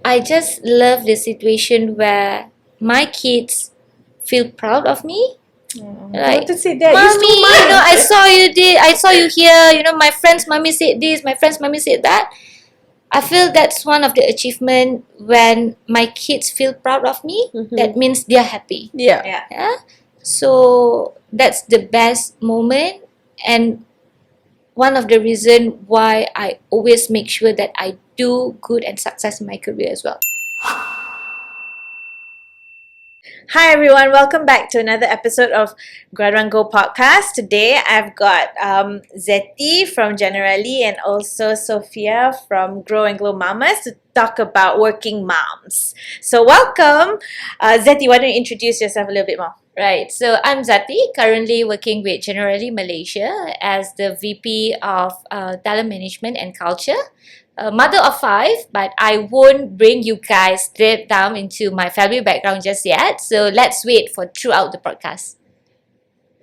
I just love the situation where my kids feel proud of me. Like, to say that, mommy, I saw you did, I saw you here, my friend's mommy said this, my friend's mommy said that. I feel that's one of the achievement when my kids feel proud of me. That means they're happy. Yeah. So that's the best moment, and one of the reason why I always make sure that I do good and success in my career as well. Hi everyone, welcome back to another episode of GRADUAN Go podcast. Today I've got Zetty from Generali and also Sofea from GRADUAN Go Mamas to talk about working moms. So welcome. Zetty, why don't you introduce yourself a little bit more? Right, so I'm Zetty, currently working with Generali Malaysia as the VP of Talent Management and Culture. Mother of 5, but I won't bring you guys straight down into my family background just yet. So let's wait for throughout the podcast.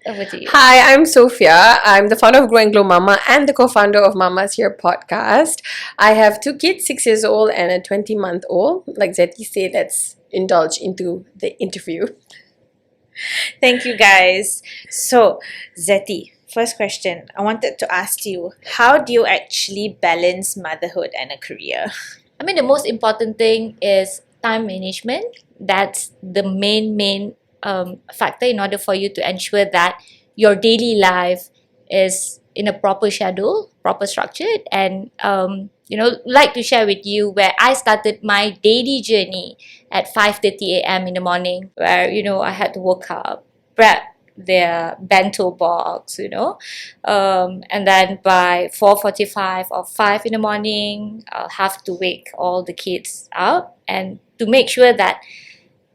Over to you. Hi, I'm Sofea. I'm the founder of GRADUAN Go Mama and the co-founder of Mama's Here podcast. I have 2 kids, 6 years old and a 20-month-old. Like Zetty said, let's indulge into the interview. Thank you guys. So, Zetty, first question. I wanted to ask you, how do you actually balance motherhood and a career? I mean, the most important thing is time management. That's the main factor in order for you to ensure that your daily life is in a proper schedule, proper structured, and like to share with you where I started my daily journey at 5:30 a.m. in the morning, where I had to wake up, prep their bento box, and then by 4:45 or 5 in the morning, I'll have to wake all the kids up and to make sure that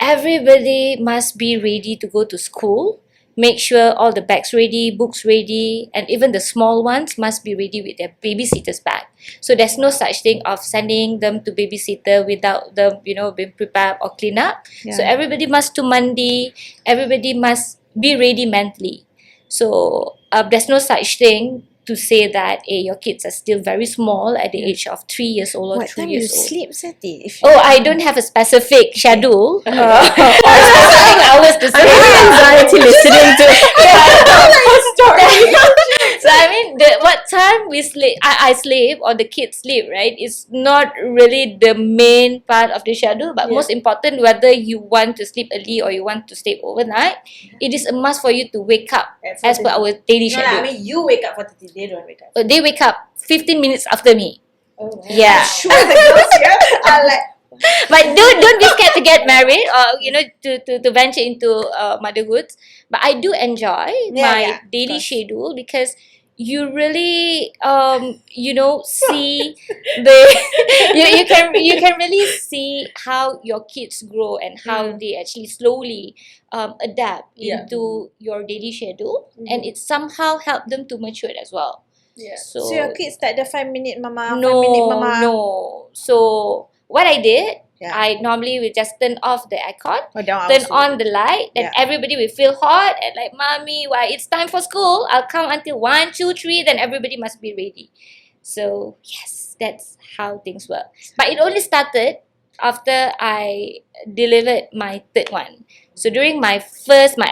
everybody must be ready to go to school. Make sure all the bags ready, books ready, and even the small ones must be ready with their babysitter's bag. So there's no such thing of sending them to babysitter without them, being prepared or clean up. So everybody must to mandi, everybody must be ready mentally. So there's no such thing to say that your kids are still very small at the age of 3 years old or What 2 time years you old. sleep, Zetty? I don't have a specific schedule. Specific hours to sleep. Anxiety listening to So I mean, what time we sleep, I sleep or the kids sleep, right? It's not really the main part of the schedule, but most important, whether you want to sleep early or you want to sleep overnight, it is a must for you to wake up as per our daily schedule. You wake up for 30, they don't wake up. They wake up 15 minutes after me. Oh, Yeah. I'm sure the girls here are like, But don't be scared to get married or to venture into motherhood. But I do enjoy my daily schedule because you really see the you can really see how your kids grow and how they actually slowly adapt into your daily schedule, and it somehow help them to mature as well. so your kids tak ada 5 minute mama, 5 No, minute mama. no. So what I did, Yeah. I normally will just turn off the aircon, Down turn on the light, and Yeah. everybody will feel hot and like, mommy, why it's time for school? I'll count until 1, 2, 3, then everybody must be ready. So yes, that's how things work. But it only started after I delivered my 3rd one. So during my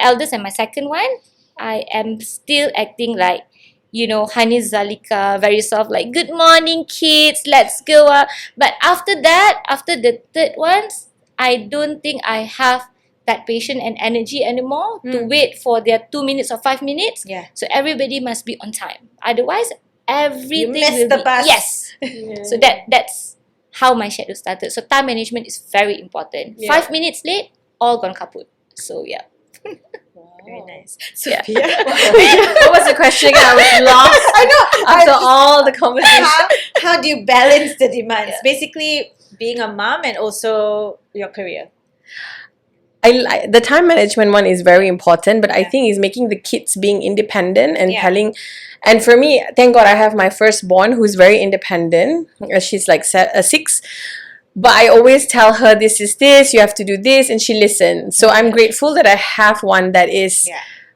eldest and my 2nd one, I am still acting like Honey Zalika, very soft, like, good morning, kids, let's go up. But after that, after the 3rd ones, I don't think I have that patience and energy anymore to wait for their 2 minutes or 5 minutes. Yeah. So everybody must be on time. Otherwise, everything miss will the be bus. yes. So that's how my schedule started. So time management is very important. 5 minutes late, all gone kaput. So yeah. Very nice. Yeah. what was the question again? I was lost. I know. After all the conversation. How do you balance the demands? Basically, being a mom and also your career. The time management one is very important, but I think is making the kids being independent and telling. And for me, thank God I have my firstborn who's very independent. She's like 6. But I always tell her, this is this, you have to do this, and she listens. So I'm grateful that I have one that is,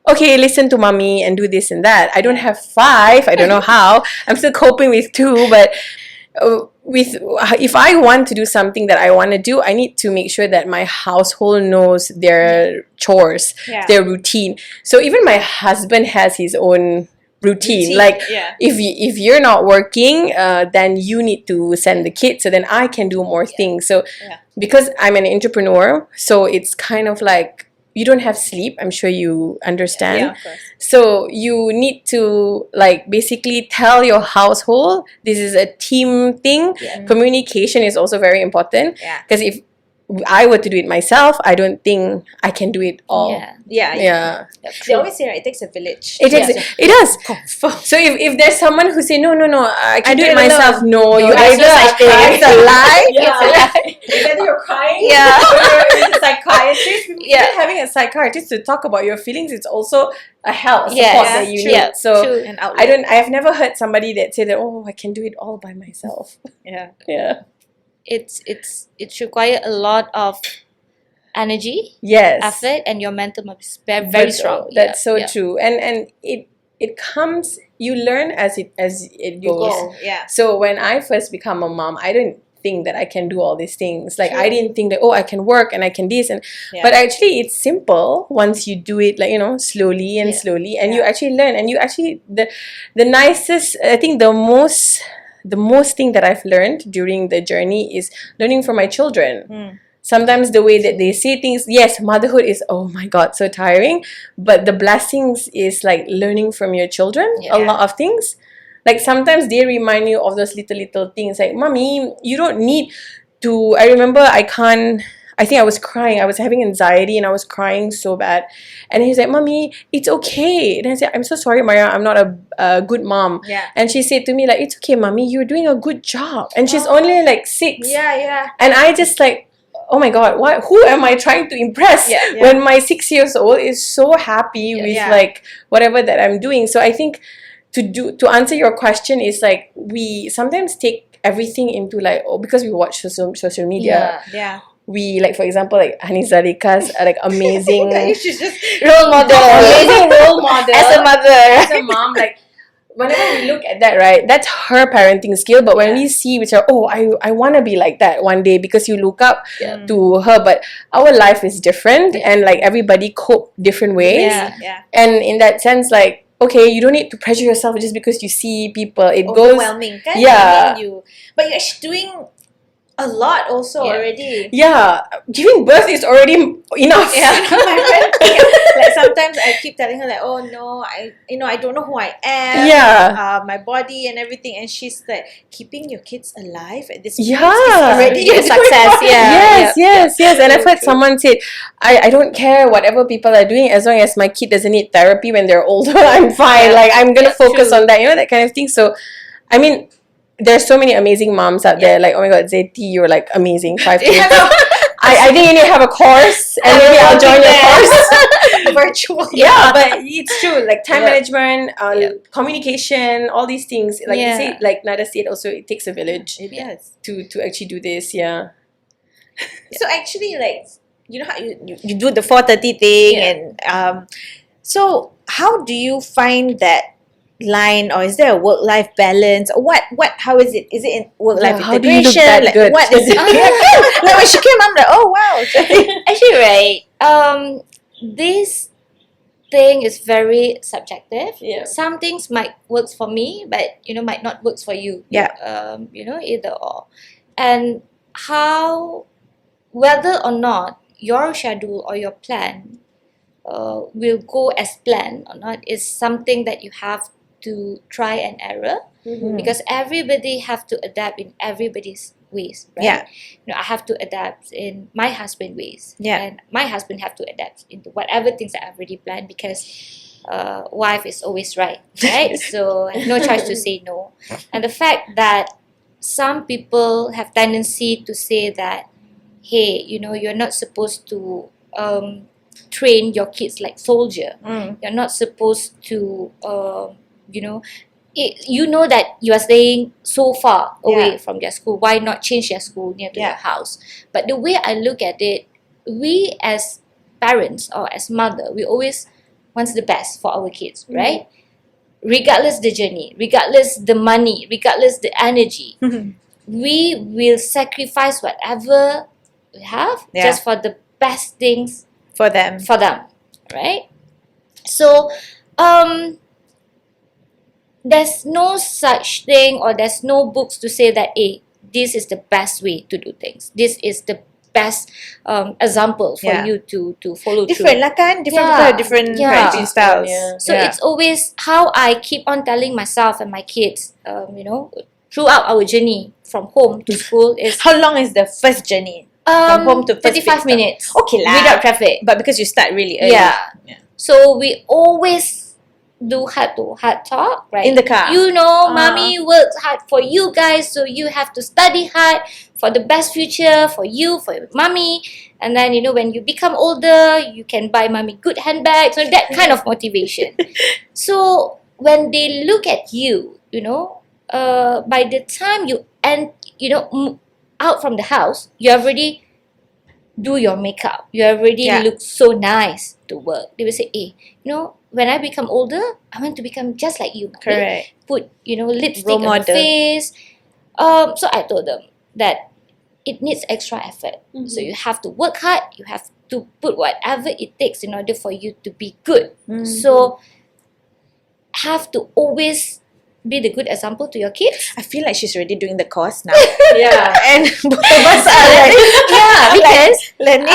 okay, listen to mommy and do this and that. I don't have 5, I don't know how. I'm still coping with 2, but with if I want to do something that I want to do, I need to make sure that my household knows their chores, their routine. So even my husband has his own routine. Like if you're not working, then you need to send the kids, so then I can do more things. So because I'm an entrepreneur, so it's kind of like you don't have sleep. I'm sure you understand. Yeah, of course. So you need to like basically tell your household this is a team thing. Communication is also very important. Because if I were to do it myself, I don't think I can do it all. They always say, right, it takes a village. It does. So if there's someone who say no, I can do it myself. No, you either it's a lie. Either you're crying. Or you're a psychiatrist. Even having a psychiatrist to talk about your feelings, it's also a help, support that you need. So I've never heard somebody that say that, oh, I can do it all by myself. It's require a lot of energy, effort, and your mental must be very strong. That's so true. And it comes, you learn as it goes. So when I first become a mom, I didn't think that I can do all these things. Like I didn't think that, oh, I can work and I can this and but actually it's simple once you do it, like, you know, slowly and slowly, and you actually learn, and you actually the nicest, I think the most thing that I've learned during the journey is learning from my children. Sometimes the way that they say things, yes, motherhood is, oh my God, so tiring. But the blessings is like learning from your children, a lot of things. Like sometimes they remind you of those little things. Like, mommy, you don't need to, I remember I think I was crying. I was having anxiety and I was crying so bad. And he's like, mommy, it's okay. And I said, I'm so sorry, Maria. I'm not a good mom. And she said to me, like, it's okay, mommy. You're doing a good job. And she's only like 6. And I just like, oh my God, who am I trying to impress when my 6 years old is so happy with like whatever that I'm doing. So I think to answer your question is like, we sometimes take everything into like, oh, because we watch social media. We, like, for example, like Hanizalika's like amazing She's just role model. Amazing role model. As a mother. As a mom, like, whenever we look at that, right, that's her parenting skill. But when we see, which are, oh, I want to be like that one day, because you look up to her. But our life is different, and like everybody cope different ways. And in that sense, like, okay, you don't need to pressure yourself just because you see people. It overwhelming, goes, but you're actually doing a lot also already. Giving birth is already enough. My friend, like sometimes I keep telling her like, oh no, I don't know who I am. My body and everything, and she's like, keeping your kids alive at this point is already a success. Yes. And I've heard someone say, I don't care whatever people are doing, as long as my kid doesn't need therapy when they're older, I'm fine. Like, I'm gonna focus on that, that kind of thing. So I mean, there's so many amazing moms out there. Like, oh my God, Zetty, you're like amazing. 5 kids. I think you need to have a course, and maybe I'll join your course. Virtual. But it's true. Like time management, communication, all these things. Like you say, like Nada said, also it takes a village. It does. To actually do this. So actually, like, you know how you do the 4:30 thing, and so how do you find that line, or is there a work-life balance, or what how is it in work-life integration? Like, good? What is it? Like when she came, I'm like, oh wow. Actually, right, this thing is very subjective. Some things might work for me, but might not work for you. Either or. And how, whether or not your schedule or your plan will go as planned or not, is something that you have to try and error, because everybody have to adapt in everybody's ways, right? I have to adapt in my husband's ways, and my husband have to adapt into whatever things that I've already planned, because wife is always right? So I have no choice to say no. And the fact that some people have tendency to say that, hey, you're not supposed to train your kids like soldier. You're not supposed to that you are staying so far away from their school. Why not change their school near to your house? But the way I look at it, we as parents or as mother, we always want the best for our kids, right? Regardless the journey, regardless the money, regardless the energy. we will sacrifice whatever we have just for the best things For them. right? So there's no such thing, or there's no books to say that this is the best way to do things, this is the best example for you to follow Different through. lah kan? Different people have different parenting styles. So it's always how I keep on telling myself and my kids, throughout our journey from home to school is How long is the first journey? From home to first 35 minutes. Okay lah. Without traffic. But because you start really early. Yeah. So we always do heart-to-heart talk, right? In the car. Mommy works hard for you guys, so you have to study hard for the best future for you, for your mommy. And then, when you become older, you can buy mommy good handbags. So that kind of motivation. So when they look at you, by the time you out from the house, you already do your makeup. You already look so nice to work. They will say, when I become older, I want to become just like you. Correct. Put, lipstick Role on your model. face. So I told them that it needs extra effort. So you have to work hard. You have to put whatever it takes in order for you to be good. So have to always be the good example to your kids. I feel like she's already doing the course now. Yeah. And both of us are like, Because learning.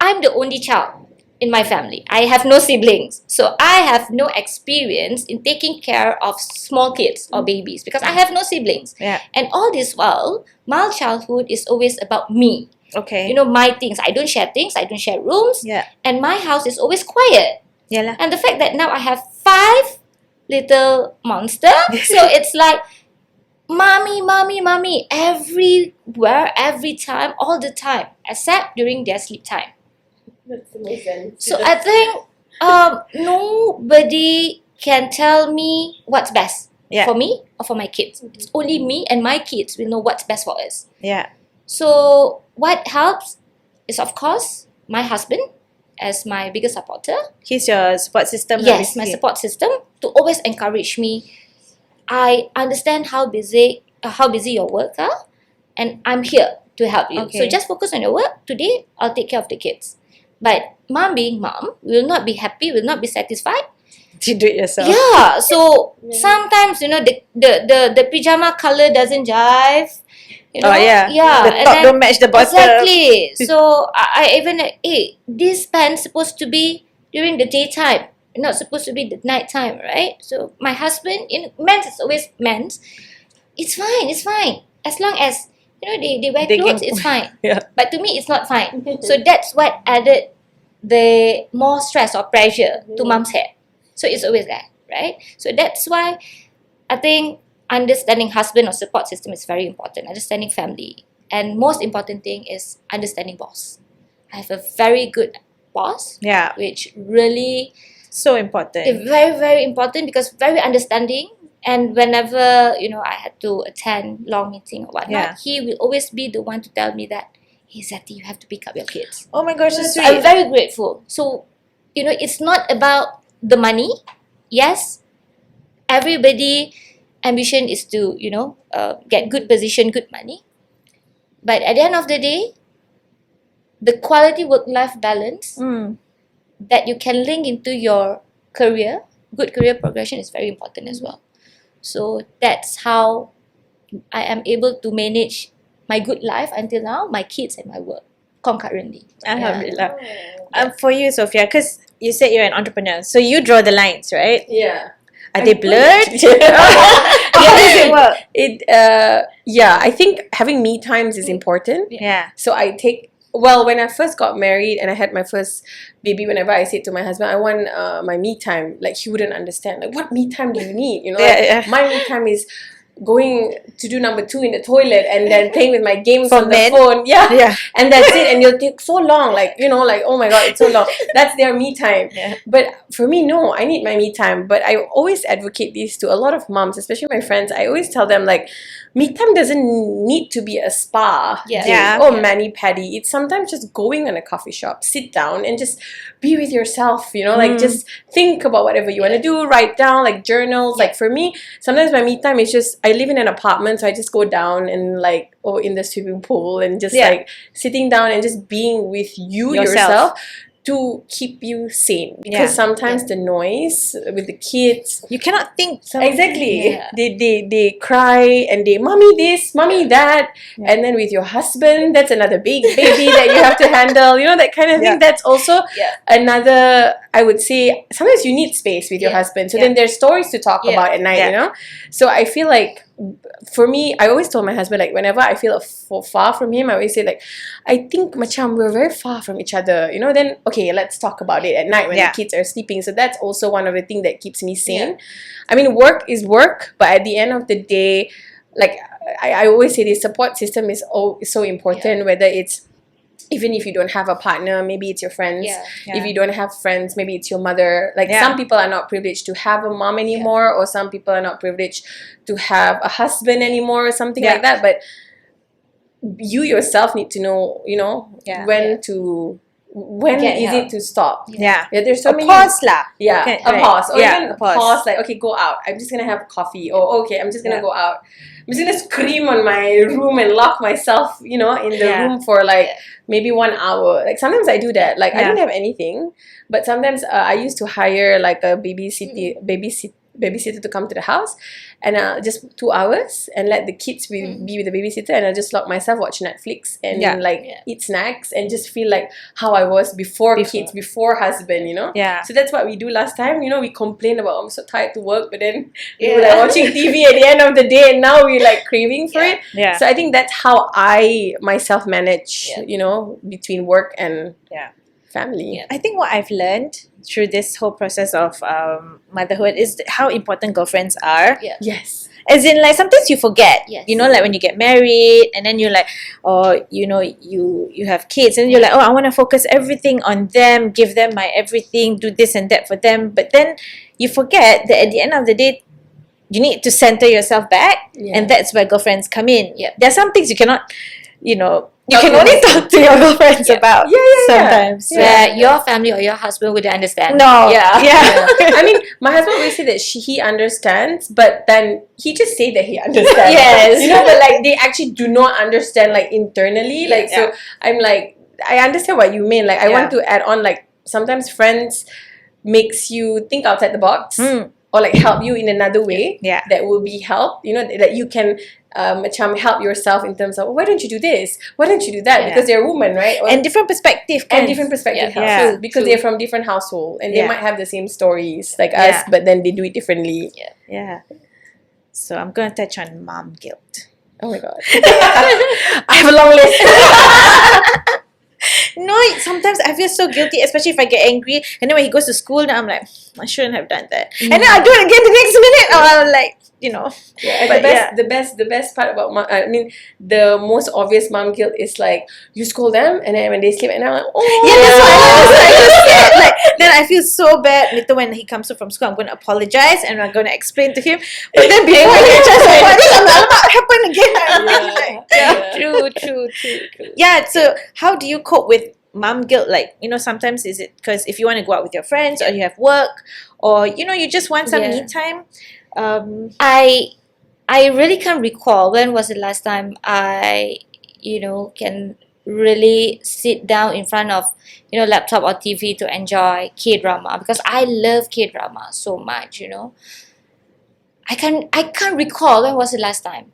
I'm the only child in my family. I have no siblings. So I have no experience in taking care of small kids or babies because I have no siblings. Yeah. And all this while, my childhood is always about me. Okay. My things. I don't share things. I don't share rooms. Yeah. And my house is always quiet. Yeah lah. And the fact that now I have 5 little monster, so it's like mommy, everywhere, every time, all the time, except during their sleep time. That's the most sense. So I think nobody can tell me what's best for me or for my kids. It's only me and my kids will know what's best for us. Yeah. So what helps is, of course, my husband as my biggest supporter. He's your support system. Yes, my basically. support system to always encourage me. I understand how busy your work are, and I'm here to help you. Okay. So just focus on your work. Today, I'll take care of the kids. But mom being mom will not be happy, will not be satisfied. You do it yourself. Yeah. So sometimes the pajama color doesn't jive. Oh yeah. Yeah. The and top then- don't match the bottom. Exactly. So I even this pants supposed to be during the daytime, not supposed to be the night time, right? So my husband, men's is always men's. It's fine. As long as they wear They clothes, can- it's fine. Yeah. But to me, it's not fine. So that's what added the more stress or pressure to mom's head. So it's always there, right? So that's why I think understanding husband or support system is very important. Understanding family. And most important thing is understanding boss. I have a very good boss, Yeah. which really So important. is very, very important because very understanding. And whenever, I had to attend long meeting or whatnot, he will always be the one to tell me that, hey, Zetty, you have to pick up your kids. Oh my gosh, so So sweet. I'm very grateful. So, it's not about the money. Yes, everybody ambition is to, get good position, good money. But at the end of the day, the quality work-life balance that you can link into your career, good career progression is very important as well. So that's how I am able to manage my good life until now, my kids and my work concurrently. Alhamdulillah. For you, Sofia, because you said you're an entrepreneur, so you draw the lines, right? Yeah. Are they blurred? How does it work? I think having me times is important. Yeah. So I take, when I first got married and I had my first baby, whenever I said to my husband, I want my me time, like he wouldn't understand. Like, what me time do you need? My me time is going to do number 2 in the toilet and then playing with my games For on men? the phone. Yeah. Yeah. And that's it. And it'll take so long. Like, oh my God, it's so long. That's their me time. Yeah. But for me, no, I need my me time. But I always advocate this to a lot of moms, especially my friends. I always tell them, like, me time doesn't need to be a spa Yeah. day Yeah. or Yeah. mani-pedi. It's sometimes just going on a coffee shop, sit down and just be with yourself, like just think about whatever you want to do, write down, like journals. Yeah. Like for me, sometimes my me time is just, I live in an apartment, so I just go down and like, in the swimming pool and just Yeah. like sitting down and just being with you Yourself. yourself to keep you sane, because Yeah. sometimes the noise with the kids, You cannot think. exactly, Yeah. they cry and they mommy this, mommy that, Yeah. and then with your husband, that's another big baby that you have to handle, that kind of Yeah. thing. That's also Yeah. another, I would say, sometimes you need space with your Yeah. husband, so Yeah. then there's stories to talk Yeah. about at night. Yeah. So I feel like, for me, I always told my husband, like, whenever I feel far from him, I always say, like, I think macam we're very far from each other, then okay, let's talk about it at night when Yeah. the kids are sleeping. So that's also one of the things that keeps me sane. I mean, work is work, but at the end of the day, like I always say, this support system is so important, whether it's, even if you don't have a partner, maybe it's your friends. Yeah. Yeah. If you don't have friends, maybe it's your mother. Like Yeah. some people are not privileged to have a mom anymore, or some people are not privileged to have a husband anymore, or something Yeah. like that. But you yourself need to know, Yeah. when Get is help. it to stop. Yeah. Yeah, there's so A many. pause lah. Yeah, Okay, a right. pause. Or Yeah, even a pause. pause, like, okay, go out. I'm just gonna have coffee. Or okay, I'm just gonna Yeah. go out. I'm just gonna scream on my room and lock myself, in the Yeah. room for like maybe 1 hour. Like sometimes I do that. Like I Yeah. don't have anything, but sometimes I used to hire like a babysitter to come to the house, and just 2 hours, and let the kids be with the babysitter, and I'll just lock myself, watch Netflix, and Yeah. eat snacks, and just feel like how I was before kids, before husband. Yeah. So that's what we do last time. We complain about, I'm so tired to work, but then we were Yeah. like watching TV at the end of the day, and now we're like craving for it. Yeah. So I think that's how I myself manage, Yeah. between work and Yeah. family. Yeah. I think what I've learned through this whole process of motherhood is how important girlfriends are. Yeah. Yes. As in, like, sometimes you forget. Yes. Like when you get married, and then you're like, oh, you have kids, and you're like, oh, I want to focus everything on them, give them my everything, do this and that for them. But then you forget that at the end of the day, you need to center yourself back, Yeah. and that's where girlfriends come in. Yeah. There are some things you cannot, you Talk can to only your talk to your girlfriends about. Yeah. Sometimes. Where your family or your husband wouldn't understand. No. Yeah. Yeah. I mean, my husband always say that he understands, but then he just say that he understands. Yes. But like they actually do not understand, like internally. Like so, I'm like, I understand what you mean. Like I want to add on, like sometimes friends makes you think outside the box. Or like help you in another way. Yeah. That will be help. That you can macam help yourself in terms of, why don't you do this? Why don't you do that? Yeah. Because they're women, right? Or, And different perspective. and different perspective Yeah. helps. Yeah. True, because they're from different household, and they Yeah. might have the same stories like Yeah. us, but then they do it differently. Yeah. So I'm going to touch on mom guilt. Oh my god. I have a long list. No, sometimes I feel so guilty, especially if I get angry. And then when he goes to school, then I'm like, I shouldn't have done that. And then I do it again the next minute. Or I'm like, Yeah, and But the best part about the most obvious mom guilt is like you scold them, and then when they sleep, and I'm like, oh Yeah, that's why I just said. Like, then I feel so bad. Later when he comes home from school, I'm going to apologize and I'm going to explain to him. But then before he just like, what is happen again? True. Yeah, so how do you cope with mom guilt? Like, sometimes is it because if you want to go out with your friends, or you have work, or you just want some me time? I really can't recall when was the last time I can really sit down in front of laptop or TV to enjoy K-drama, because I love K-drama so much. I can't recall when was the last time.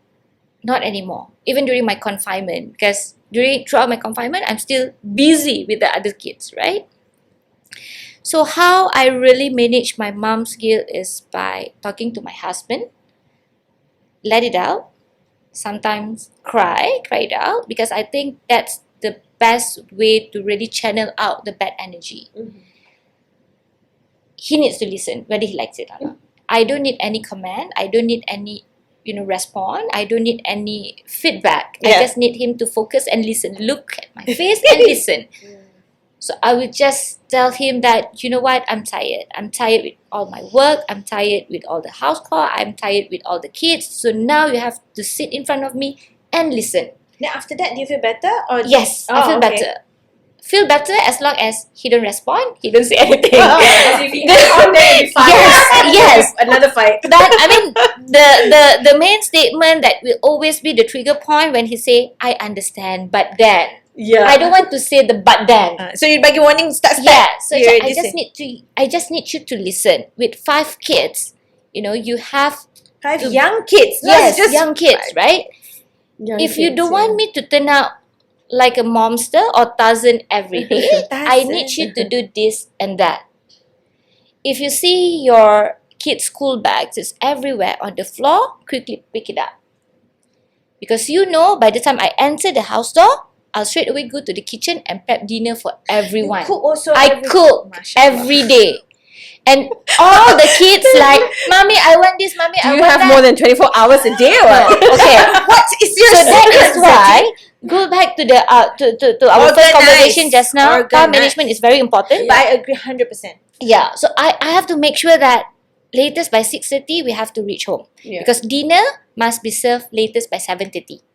Not anymore. Even during my confinement, because throughout my confinement, I'm still busy with the other kids, right? So how I really manage my mom's guilt is by talking to my husband, let it out, sometimes cry it out, because I think that's the best way to really channel out the bad energy. He needs to listen, whether he likes it or not. I don't need any command. I don't need any respond. I don't need any feedback. I Yeah. just need him to focus and listen. Look at my face and listen. So I would just tell him that, you know what, I'm tired. I'm tired with all my work. I'm tired with all the house call. I'm tired with all the kids. So now you have to sit in front of me and listen. Then after that, do you feel better? Or Yes, I feel okay. better. Feel better as long as he don't respond, he don't say anything. As if he gets on there and be fine. Yes. Another fight. But I mean, the main statement that will always be the trigger point when he say, I understand, but then. Yeah. I don't want to say the but then. So you bagi warning start. Yeah, so You already say. I just need you to listen. With 5 kids, you have 5 young kids. No, yes, it's just young kids, right? Young If you kids, don't want me to turn out like a monster or Tarzan every day, I need you to do this and that. If you see your kids' school bags is everywhere on the floor, quickly pick it up. Because by the time I enter the house door, I'll straight away go to the kitchen and prep dinner for everyone. You cook also I cook Mashallah. every day. And all the kids like, Mommy, I want this, Mommy, Do I you want have that. more than 24 hours a day or what? Okay. What is your So that secret, is why, go back to the to our first Organize. conversation just now. Time Organize. management is very important. But I agree 100%. Yeah, so I have to make sure that latest by 6:30 we have to reach home. Yeah. Because dinner must be served latest by 7:30.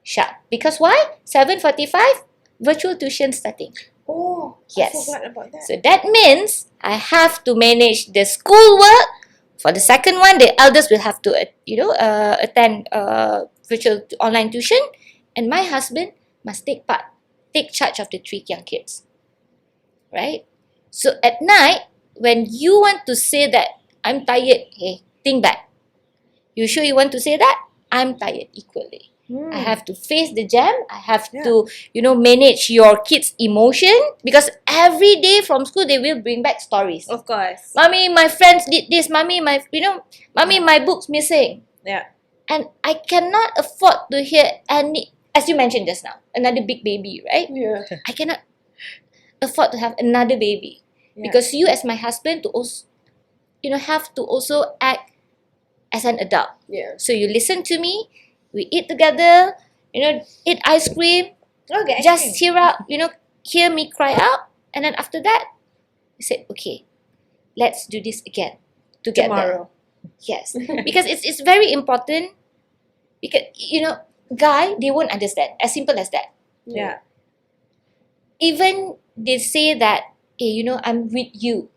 Sharp. Because why? 7:45, virtual tuition starting. Oh, Yes. I forgot about that. So that means I have to manage the schoolwork. For the second one, the elders will have to attend virtual online tuition, and my husband must take charge of the 3 young kids. Right? So at night, when you want to say that I'm tired, hey, think back. You sure you want to say that? I'm tired equally. I have to face the jam. I have to, manage your kids' emotion, because every day from school they will bring back stories. Of course. Mommy, my friends did this. Mommy, my book's missing. Yeah. And I cannot afford to hear any, as you mentioned just now, another big baby, right? Yeah. I cannot afford to have another baby. Yeah. Because you as my husband to also, have to also act as an adult. Yeah. So you listen to me, we eat together, eat ice cream, Okay. just cheer up, hear me cry out, and then after that, we said, okay, let's do this again together. Tomorrow. Yes, because it's very important. Because guy, they won't understand. As simple as that. Yeah. Even they say that, hey, I'm with you,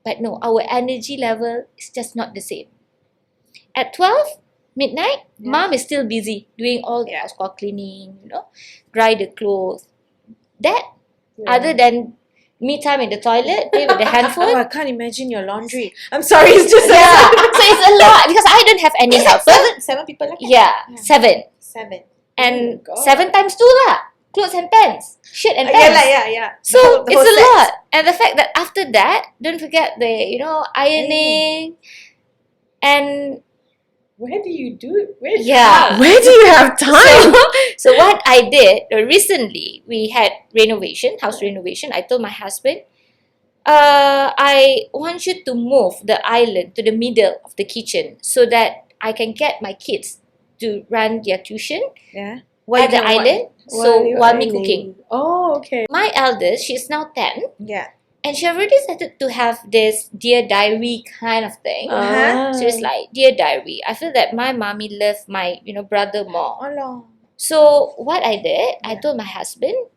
but no, our energy level is just not the same. At 12 midnight, mom is still busy doing all the house cleaning, dry the clothes. That, other than me time in the toilet, play with the Oh, handphone. I can't imagine your laundry. I'm sorry, it's just Yeah, so it's a lot because I don't have any helper. seven people like that? Yeah, 7. 7. And Oh, God. 7 times 2 lah. Clothes and pants. Shirt and Yeah, pants. yeah. So The it's whole a set. lot. And the fact that after that, don't forget the, ironing. And Where do you do it? Where yeah. Where do you have time? So what I did recently, we had house renovation. I told my husband, I want you to move the island to the middle of the kitchen so that I can get my kids to run their tuition Yeah. at the island. So while me cooking. Oh, okay. My eldest, she's now 10, Yeah. and she already started to have this Dear Diary kind of thing. Uh-huh. So it's like, Dear Diary, I feel that my mommy loved my, brother more. Oh, no. So what I did, I Yeah. told my husband,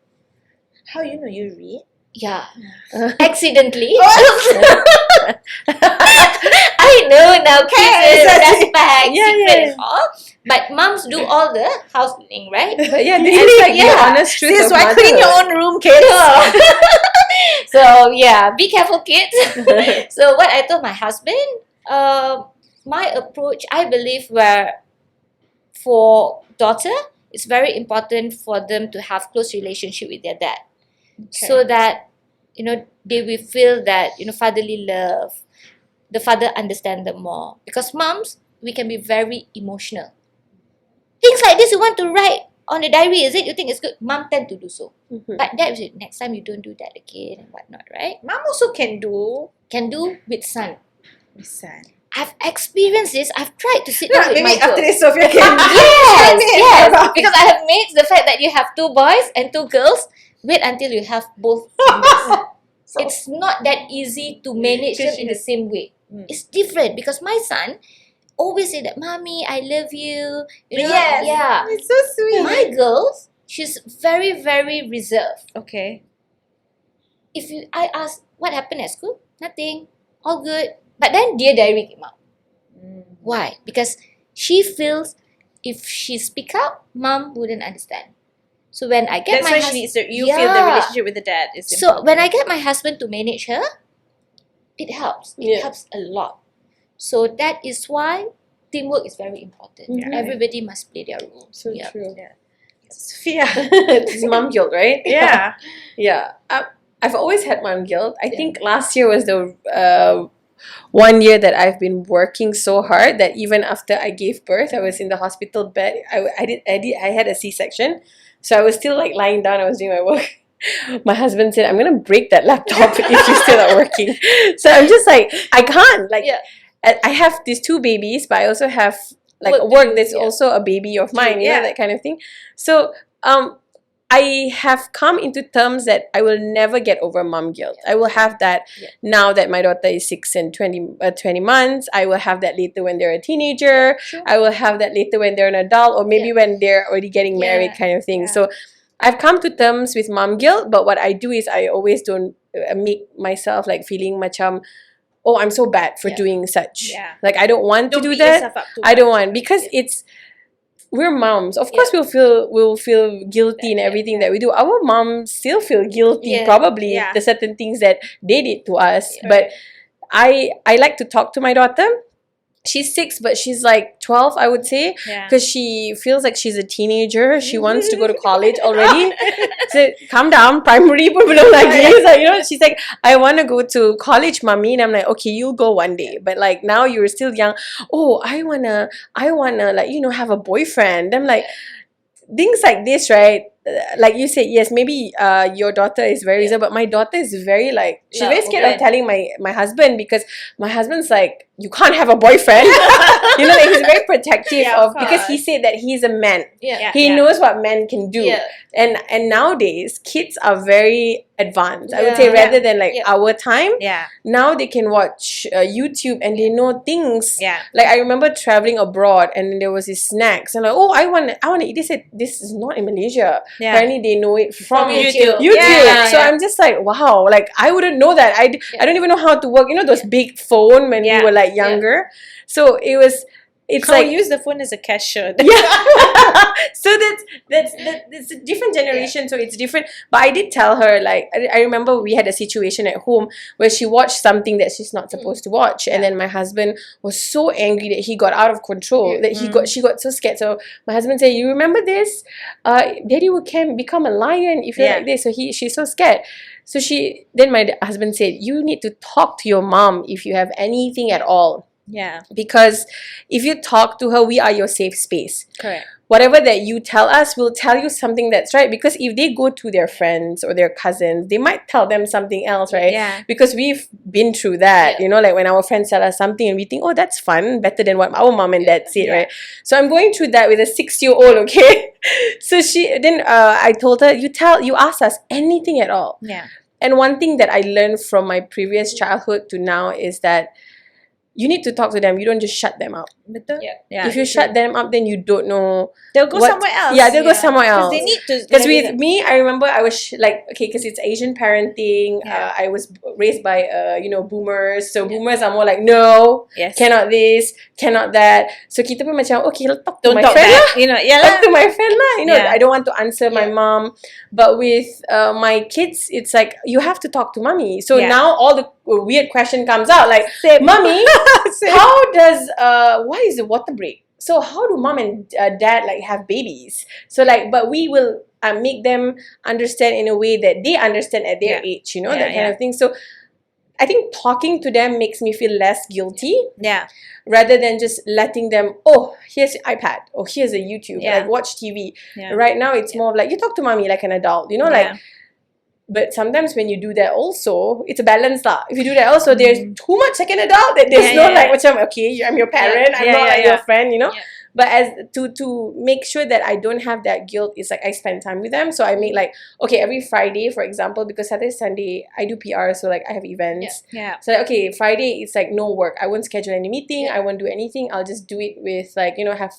How you know you read? yeah, accidentally. I know now, kids respect, Yeah, secret yeah. and all. But moms do all the house cleaning, right? But yeah, this Really? is like the Yeah. honest truth This is of why clean your motherhood. own room, kids. So yeah, be careful, kids. So what I told my husband, my approach, I believe, where for daughter, it's very important for them to have close relationship with their dad, so that they will feel that fatherly love. The father understand them more, because moms, we can be very emotional. Things like this you want to write on the diary, is it? You think it's good? Mom tend to do so. But that is it. Next time you don't do that again and whatnot, right? Mom also can do. Can do with son. Son. I've experienced this. I've tried to sit down with my Maybe after girls. this, Sophia can. Yes, Chime in. yes. Because I have made the fact that you have 2 boys and 2 girls. wait until you have both genders. It's not that easy to manage them in the same way. It's different because my son always say that, "Mommy, I love you." You know? Yes. Yeah. It's so sweet. My girl, she's very, very reserved. Okay. I ask what happened at school, nothing, all good. But then Dear Diary came out. Why? Because she feels if she speak up, mom wouldn't understand. So when I get That's my why she needs to. You feel the relationship with the dad is So when I get my husband to manage her, it helps. It Yeah. helps a lot. So that is why teamwork is very important. Mhm. Everybody must play their role. So Yeah. true. Sophia. It's mom guilt, right? Yeah. Yeah. I've always had mom guilt. I think last year was the 1 year that I've been working so hard that even after I gave birth, I was in the hospital bed. I had a C-section, so I was still like lying down. I was doing my work. My husband said, "I'm gonna break that laptop if you're still not working." So I'm just like, I can't. Like, I have these 2 babies, but I also have like Work to work do, that's also a baby of mine. You know, Yeah. that kind of thing. So I have come into terms that I will never get over mom guilt. I will have that now that my daughter is 6 and 20 months. I will have that later when they're a teenager. Sure. I will have that later when they're an adult, or maybe when they're already getting married, kind of thing. So I've come to terms with mom guilt, but what I do is I always don't make myself like feeling macam, oh, I'm so bad for doing such. Yeah. Like, I don't want Don't to do beat that. yourself up too I don't much. want, because we're moms. Of course, we'll feel guilty in everything that we do. Our moms still feel guilty, Yeah. probably Yeah. the certain things that they did to us. But I like to talk to my daughter. She's 6, but she's like 12, I would say, Yeah. because she feels like she's a teenager. She wants to go to college already. So calm down, primary pun belum lagi. So, you know, she's like, I want to go to college, mommy. And I'm like, okay, you'll go one day. But like now you're still young. Oh, I wanna like, you know, have a boyfriend. I'm like, things like this, right? Like you said, yes, maybe your daughter is very reserved, but my daughter is very like, she's very scared of telling my husband, because my husband's like, you can't have a boyfriend. You know, like he's very protective of because he said that he's a man. He knows what men can do. And nowadays kids are very advanced. I would say rather than like our time. Now they can watch YouTube and they know things. Like I remember traveling abroad and there was these snacks and like, oh, I want to eat. They said this is not in Malaysia. Apparently they know it from YouTube. So I'm just like, wow, like I wouldn't know that. I don't even know how to work. You know those big phone when we were like younger. So it's How like we use the phone as a cashier. So that's a different generation, so it's different. But I did tell her, like, I remember we had a situation at home where she watched something that she's not supposed to watch, and then my husband was so angry that he got out of control, that she got so scared. So my husband said, you remember this? Daddy can become a lion if you're like this. So she's so scared. So then my husband said, you need to talk to your mom if you have anything at all. Because if you talk to her, we are your safe space. Correct. Whatever that you tell us, we'll tell you something that's right. Because if they go to their friends or their cousins, they might tell them something else, right? Because we've been through that, you know, like when our friends tell us something and we think, oh, that's fun, better than what our mom and dad said, right? So I'm going through that with a 6-year-old, okay? So I told her, you ask us anything at all. And one thing that I learned from my previous childhood to now is that you need to talk to them. You don't just shut them up. Betul? If you shut them up, then you don't know. They'll go somewhere else. Yeah, they'll go somewhere else. Because they need to. Because with me, I remember I was like, okay, because it's Asian parenting. I was raised by, boomers. So boomers are more like, no, cannot this, cannot that. So kita pun macam, okay, talk to my friend lah. Talk to my friend lah. I don't want to answer my mom. But with my kids, it's like, you have to talk to mommy. So now all the weird question comes out, like, mommy, how does why is the water break? So how do mom and dad like have babies? So like, but we will make them understand in a way that they understand at their age, that kind of thing. So I think talking to them makes me feel less guilty. Rather than just letting them, oh, here's an iPad, or here's a YouTube, like watch TV. Right now it's more of like, you talk to mommy like an adult, like. But sometimes when you do that also, it's a balance lah. If you do that also, there's too much like an adult that there's no like, macam, okay, I'm your parent, I'm not like your friend, But as to make sure that I don't have that guilt, is like I spend time with them. So I make like, okay, every Friday, for example, because Saturday, Sunday, I do PR, so like I have events. Yeah. So like, okay, Friday it's like no work. I won't schedule any meeting. I won't do anything. I'll just do it with like, have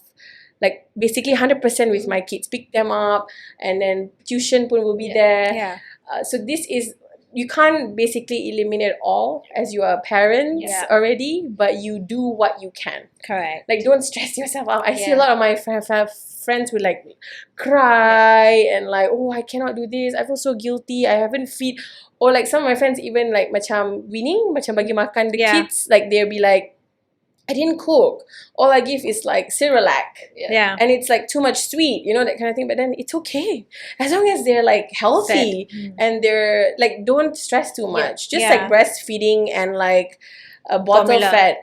like basically 100% with my kids. Pick them up, and then tuition pun will be there. Yeah. So this is, you can't basically eliminate all as you are parents already, but you do what you can. Correct. Like, don't stress yourself out. I see a lot of my friends who like cry and like, oh, I cannot do this. I feel so guilty. I haven't feed. Or like some of my friends even like macam winning, macam bagi makan the kids. Like they'll be like, I didn't cook. All I give is like Cerelac. Yeah. And it's like too much sweet, that kind of thing. But then it's okay. As long as they're like healthy and they're like, don't stress too much. Just like breastfeeding and like a bottle fed.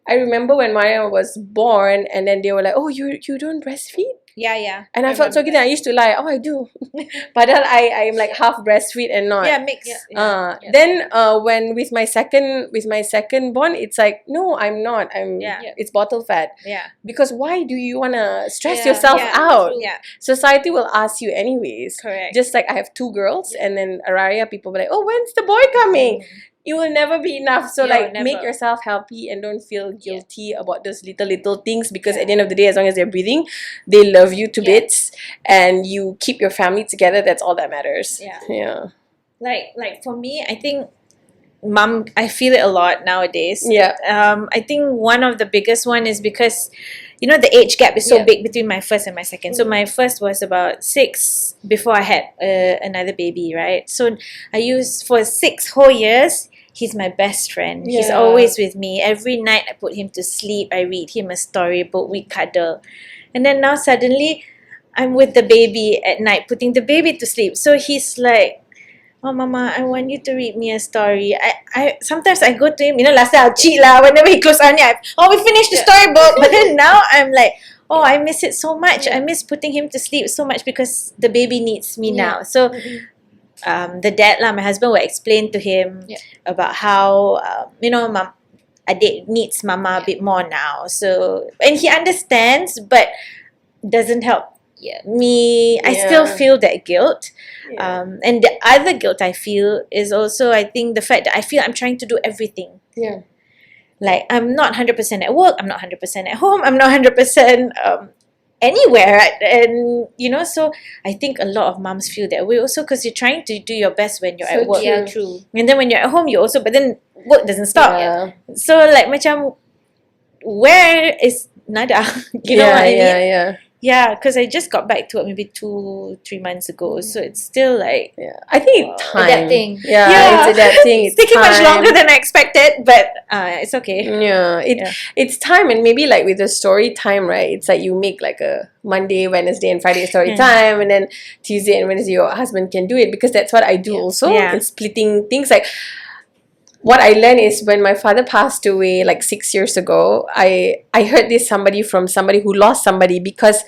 I remember when Mariam was born and then they were like, oh, you don't breastfeed? Yeah. And I felt so guilty. I used to lie, oh, I do. But I am like half breastfeed and not. Yeah, mix. Then when with my second born, it's like, no, I'm not. It's bottle fed. Yeah. Because why do you wanna stress yourself out? True. Yeah. Society will ask you anyways. Correct. Just like I have 2 girls, and then Araya, people were like, oh, when's the boy coming? It will never be enough. So make yourself happy and don't feel guilty about those little things, because at the end of the day, as long as they're breathing, they love you to bits, and you keep your family together. That's all that matters. Yeah. Like for me, I think mom, I feel it a lot nowadays. Yeah. I think one of the biggest one is because the age gap is so big between my first and my second. So my first was about 6 before I had another baby, right? So I used for 6 whole years. He's my best friend. He's always with me. Every night I put him to sleep. I read him a storybook. We cuddle. And then now suddenly I'm with the baby at night, putting the baby to sleep. So he's like, oh, Mama, I want you to read me a story. I sometimes I go to him, last time I'll cheat lah. Whenever he close on me, we finished the storybook. But then now I'm like, oh, I miss it so much. I miss putting him to sleep so much because the baby needs me now. So the dad lah, my husband will explain to him about how mom, adik needs mama a bit more now. So, and he understands, but doesn't help me. I still feel that guilt. And the other guilt I feel is also, I think, the fact that I feel I'm trying to do everything. Like, I'm not 100% at work, I'm not 100% at home, I'm not 100% anywhere. And, so I think a lot of moms feel that way also, because you're trying to do your best when you're at work. Yeah, true. And then when you're at home, you also, but then work doesn't stop. So, like, macam, where is Nada? You know what I mean? Yeah, because I just got back to it maybe 2-3 months ago. So it's still like... I think it's time. Adapting. It's adapting. It's taking much longer than I expected, but it's okay. It's time. And maybe like with the story time, right? It's like you make like a Monday, Wednesday and Friday story time, and then Tuesday and Wednesday your husband can do it, because that's what I do also. In splitting things. Like, what I learned is when my father passed away like 6 years ago, I heard this from somebody who lost somebody, because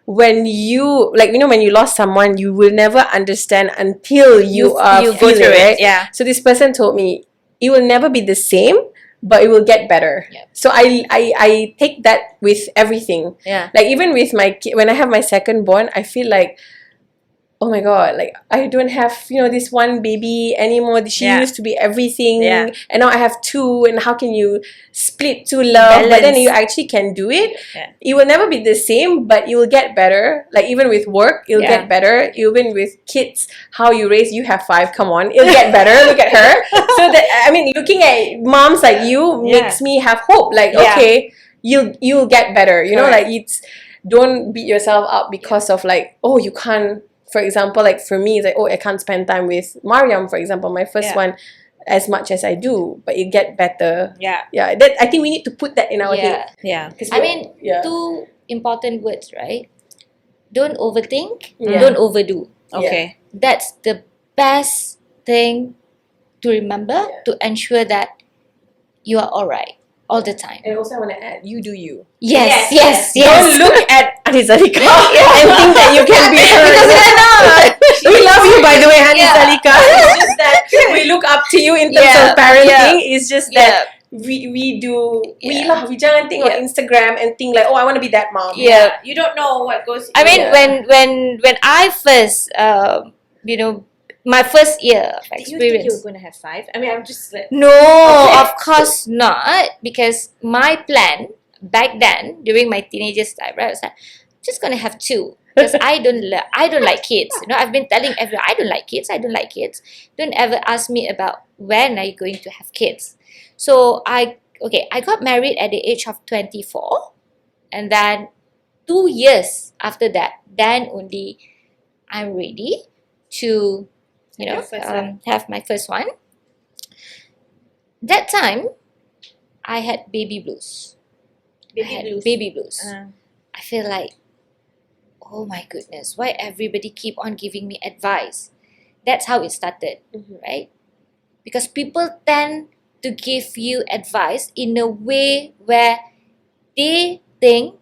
when you when you lost someone, you will never understand until you go through it. So this person told me, it will never be the same, but it will get better. So I take that with everything. Like even with my when I have my second born, I feel like, oh my god, like I don't have this one baby anymore. She used to be everything, and now I have 2, and how can you split 2 love? Balance. But then you actually can do it. It will never be the same, but it will get better. Like even with work, it'll get better. Even with kids, how you raise, you have 5, come on, it'll get better. Look at her. So that, I mean, looking at moms like you makes me have hope. Like, okay, you'll get better. Like, it's, don't beat yourself up because of like, oh, you can't. For example, like for me, it's like, oh, I can't spend time with Mariam, for example, my first one, as much as I do, but it get better. That, I think we need to put that in our head. I mean, 2 important words, right? Don't overthink, don't overdo. Okay. That's the best thing to remember to ensure that you are alright all the time. And also I want to add, you do you. Yes. Don't look at Anizalika and think that you can be her. Because you're not. We love you, by the way, Anizalika. It's just that we look up to you in terms of parenting. It's just that we jangan tengok Instagram and think like, oh, I want to be that mom. Yeah. You don't know what goes. I mean, Yeah. when I first, my first year of Did you think you experience. were going to have 5? I mean, I'm just like. No, Okay. of course not. Because my plan back then, during my teenagers time, right, was like, just gonna have 2. Because I don't like kids. I've been telling everyone I don't like kids. I don't like kids. Don't ever ask me about when are you going to have kids. So I got married at the age of 24, and then 2 years after that, then only I'm ready to have my first one. That time, I had baby blues. Baby blues. I feel like, oh my goodness, why everybody keep on giving me advice? That's how it started, right? Because people tend to give you advice in a way where they think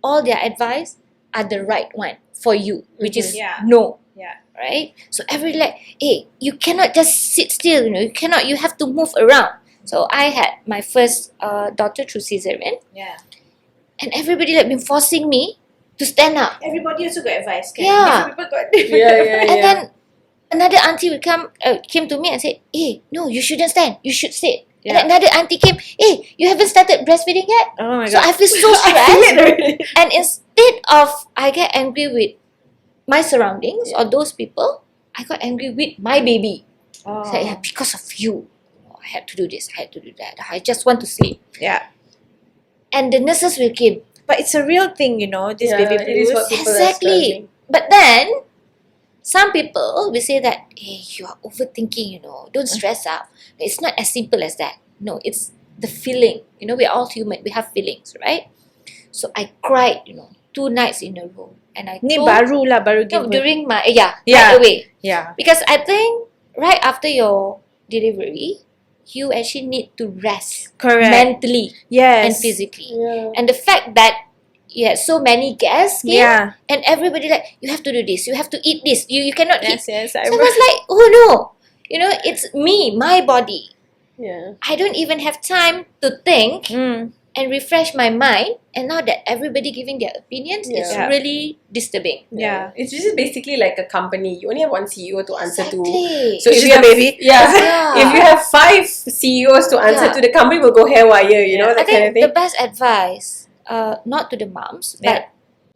all their advice are the right one for you, which is no. Yeah. Right? So everybody like, hey, you cannot just sit still, you have to move around. So I had my first daughter through cesarean, Yeah. and everybody like been forcing me to stand up. Everybody also got advice. Kan? Yeah. Different people got different Yeah. And then another auntie would came to me and said, hey, no, you shouldn't stand, you should sit. Yeah. And another auntie came, hey, you haven't started breastfeeding yet? Oh my So god. I feel so stressed. And instead of I get angry with my surroundings or those people, I got angry with my baby. Oh. It's like, because of you, I had to do this, I had to do that. I just want to sleep. Yeah. And the nurses will come. But it's a real thing, this baby it is blues. what people are Exactly. stressing. But then, some people will say that, hey, you are overthinking, don't stress out. It's not as simple as that. No, it's the feeling. We're all human. We have feelings, right? So I cried, 2 nights in a row. And I Ni told... baru give birth. during my... Yeah. right away. Yeah. Because I think right after your delivery, you actually need to rest. Correct. Mentally Yes. and physically. Yeah. And the fact that you had so many guests came, Yeah. and everybody like, you have to do this, you have to eat this, you cannot eat. Yes. So I was like, oh no, it's me, my body. Yeah. I don't even have time to think and refresh my mind. And now that everybody giving their opinions, it's Yeah. really disturbing. Yeah. It's just basically like a company. You only have one CEO to answer to. Exactly. So if She's you the have baby. Yeah. Yeah. If you have 5 CEOs to answer Yeah. to, the company will go haywire, Yeah. that I kind of think the thing. best advice, not to the moms, Yeah. but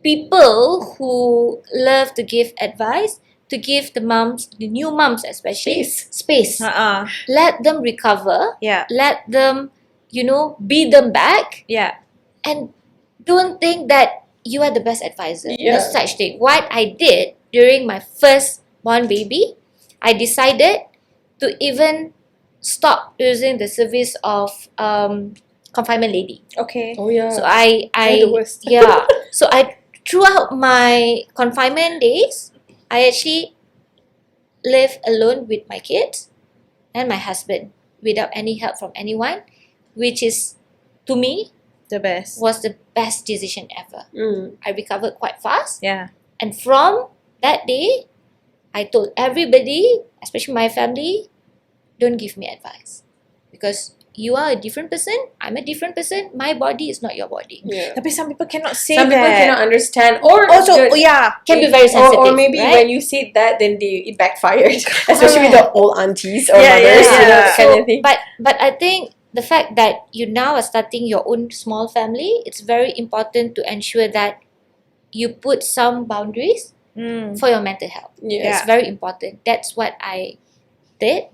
people who love to give advice, to give the moms, the new moms especially, space. Let them recover. Yeah. Let them, be them back, Yeah. and don't think that you are the best advisor. Yeah. No such thing. What I did during my first born baby, I decided to even stop using the service of confinement lady. Okay. Oh yeah. So I They're the worst. yeah. So throughout my confinement days, I actually live alone with my kids and my husband without any help from anyone, which is, to me, The best. was the best decision ever. I recovered quite fast, Yeah. and from that day, I told everybody, especially my family, don't give me advice, because you are a different person, I'm a different person, my body is not your body. Yeah. Tapi some people cannot say Some that. people cannot understand, or Also, the- yeah. Can be very sensitive, or maybe right? when you say that, then it backfired, especially with the old aunties or Yeah, mothers, yeah. that kind of thing. But I think the fact that you now are starting your own small family, it's very important to ensure that you put some boundaries for your mental health. Yeah. It's very important. That's what I did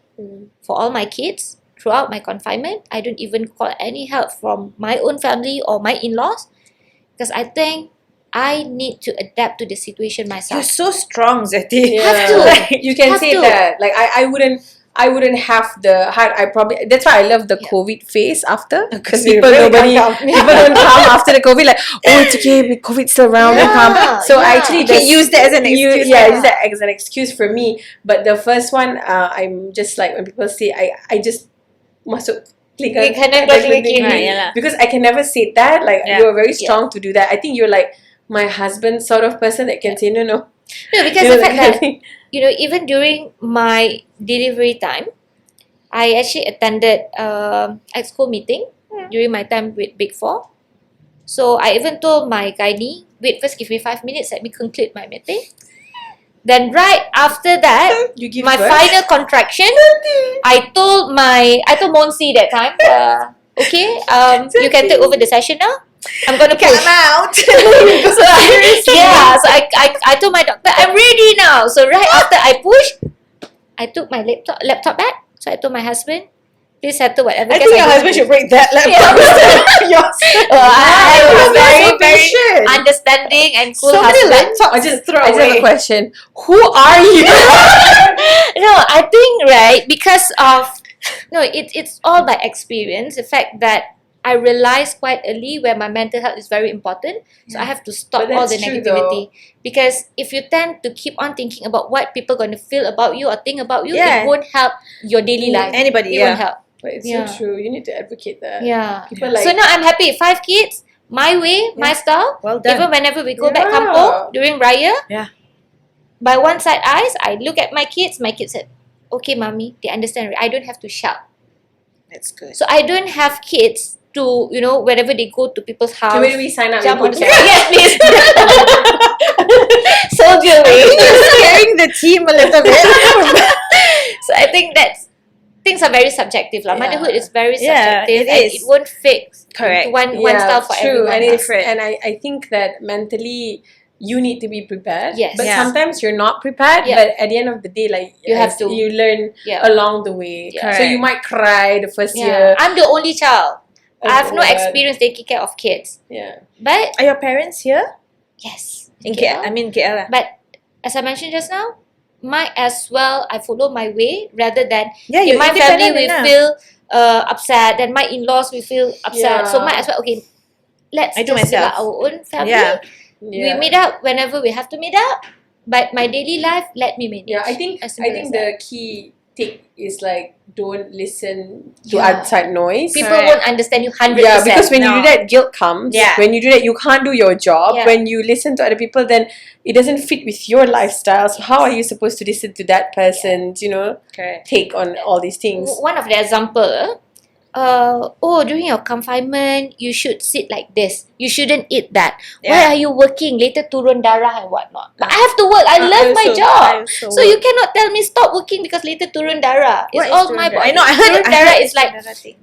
for all my kids throughout my confinement. I don't even call any help from my own family or my in-laws, because I think I need to adapt to the situation You're myself. so strong, Zetty. Yeah. Have to. You can Have say to. that. Like I wouldn't have the heart. I probably, that's why I love the Yeah. COVID phase after, because you people really nobody can't come. people don't come after the COVID, like, oh, it's okay, COVID's still around, don't come. So Yeah. actually You can use that as an excuse. use that as an excuse for me. But the first one, I'm just like, when people say, I just masuk telinga, Kanan like, kau kiri. Yalah. because I can never say that. Like, Yeah. you're very strong to do that. I think you're like my husband sort of person that can say no. No, because You know, the fact kind of that thing. even during my delivery time, I actually attended exco meeting during my time with Big Four. So I even told my gynae, wait, first give me 5 minutes, let me conclude my meeting. Then right after that, You give my birth? final contraction, I told Monsi that time, okay, you can take over the session now. I'm gonna push. I'm out. So I told my doctor, I'm ready now. So right after I pushed, I took my laptop back. So I told my husband, please settle whatever. I think your husband should break that laptop instead of yours. I was very, so very patient. understanding and cool So many husband. laptops to throw I just have away. a question. Who are you? No, I think right because of it's all by experience. The fact that I realized quite early where my mental health is very important. So I have to stop But all that's the true negativity. Because if you tend to keep on thinking about what people going to feel about you or think about you, Yeah. it won't help your daily life. Anybody, It won't yeah. help. But it's Yeah. so true. You need to advocate that. Yeah. People like So now I'm happy. 5 kids, my way, my style. Well done. Even whenever we go back Yeah. kampung during Raya, Yeah. by one side eyes, I look at my kids said, okay, mommy, they understand. I don't have to shout. That's good. So I don't have kids to, wherever they go to people's house. Can we sign up jump on with the podcast? Yes, please. Soldier I think way. you're scaring the team a little bit. So I think things are very subjective. Yeah. Motherhood is very Yeah, subjective it and is. it won't fix Correct. one Yeah, style for true. everyone. And it's Different. and I think that mentally you need to be prepared. Yes. But Yeah. sometimes you're not prepared. Yeah. But at the end of the day, like You have to. you learn Yeah. along the way. Yeah. So you might cry the first Yeah. year. I'm the only child. Oh I have no God. experience taking care of kids. Yeah. But Are your parents here? yes. In KL. KL? I mean KL lah. But as I mentioned just now, might as well I follow my way rather than Yeah, if you're my family independent will enough. feel upset, then my in-laws will feel upset. So Yeah. might as well let's I do just be myself. like our own family. Yeah. Yeah. We meet up whenever we have to meet up. But my daily life, let me manage. Yeah, I think As simple as the key take is like don't listen to Yeah. outside noise. people Correct. won't understand you 100%. Yeah, because when you No. do that, guilt comes. Yeah. When you do that, you can't do your job. Yeah. When you listen to other people, then it doesn't fit with your lifestyle. So how are you supposed to listen to that person's, Correct. take on all these things? One of the example, during your confinement, you should sit like this. You shouldn't eat that. Why Yeah. are you working? Later turun darah and whatnot. But I have to work. I I love my also- job. I also So you cannot tell me stop working because later turun darah. It's What is all turun my darah? body. I know, I heard Turun I darah heard is like turun darah thing.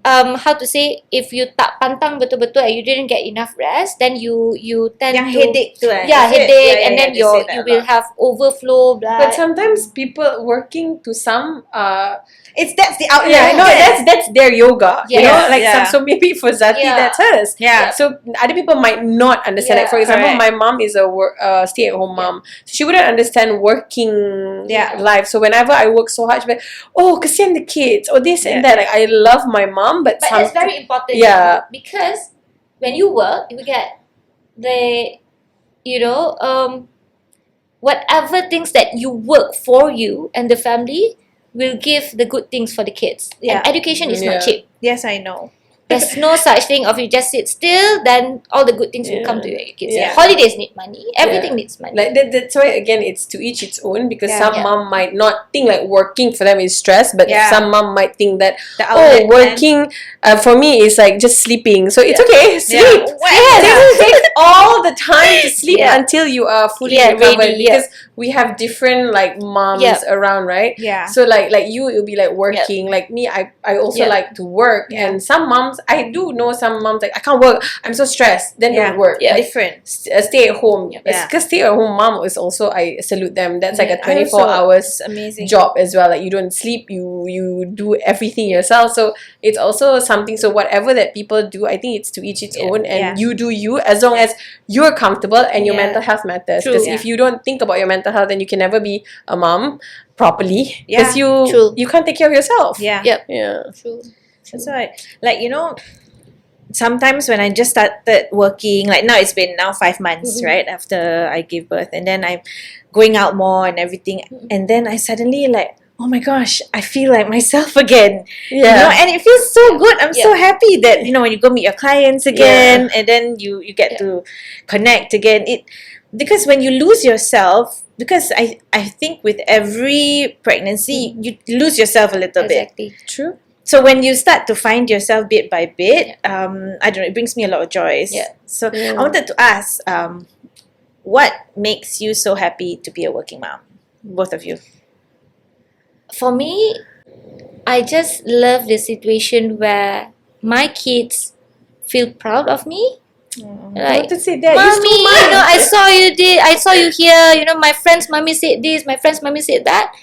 how to say, if you tak pantang betul-betul and you didn't get enough rest, then you tend Yang to headache tu eh? yeah, Is it? headache, Yeah, and then they say that you a will lot. have overflow blood. But sometimes people working to some That's the outlet. yeah, no, that's their yoga. You know, Yes, like yeah. so maybe for Zati Yeah. that's hers. Yeah. So other people might not understand. Like for Yeah. example, Correct. my mom is a stay-at-home mom. So she wouldn't understand working Yeah. life. So whenever I work so hard, she'll be like, "Oh, kesian the kids," or this and Yeah. that. Like I love my mom, but But that's very important. Yeah. Because when you work, you get the, whatever things that you work for you and the family will give the good things for the kids. Yeah. And education is not Yeah. cheap. Yes, I know. There's no such thing of you just sit still, then all the good things will come to your kids. Yeah. Holidays need money. Everything Yeah. needs money. Like that's why again it's to each its own because Yeah. some Yeah. mom might not think like working for them is stress, but Yeah. some mom might think that The outlet, working for me is like just sleeping. So it's okay, sleep. Yeah. Take all the time to sleep Yeah. until you are fully Yeah, recovered ready, yeah. because we have different like moms Yeah. around, right? Yeah. So like you will be like working. Like me, I also Yeah. like to work. Yeah. And some moms, I do know some moms like I can't work. I'm so stressed. Then Yeah. don't work. Yeah. Like, Different. stay at home. Yeah. Because stay at home mom is also I salute them. That's like a I 24 also- hours It's amazing. job as well. Like you don't sleep, you do everything yourself. So it's also something. So whatever that people do, I think it's to each its Yeah. own, and Yeah. you do you as long as you're comfortable and your Yeah. mental health matters. True. Because Yeah. if you don't think about your mental health, then you can never be a mom properly. Yeah. Because True. you can't take care of yourself. Yeah. Yep. Yeah. True. That's why, like, sometimes when I just started working, like now it's been now 5 months, Mhm. right, after I gave birth, and then I'm going out more and everything, and then I suddenly like, oh my gosh, I feel like myself again. Yeah. And it feels so good. I'm so Yeah. happy that when you go meet your clients again, and then you get Yeah. to connect again. Because when you lose yourself, because I think with every pregnancy you lose yourself a little bit. Exactly. True. So when you start to find yourself bit by bit, I don't know, it brings me a lot of joys. Yeah. So Yeah. I wanted to ask, what makes you so happy to be a working mom? Both of you. For me, I just love the situation where my kids feel proud of me. I Like, want to say that. mommy, I saw you did. I saw you here. My friend's mommy said this. My friend's mommy said that.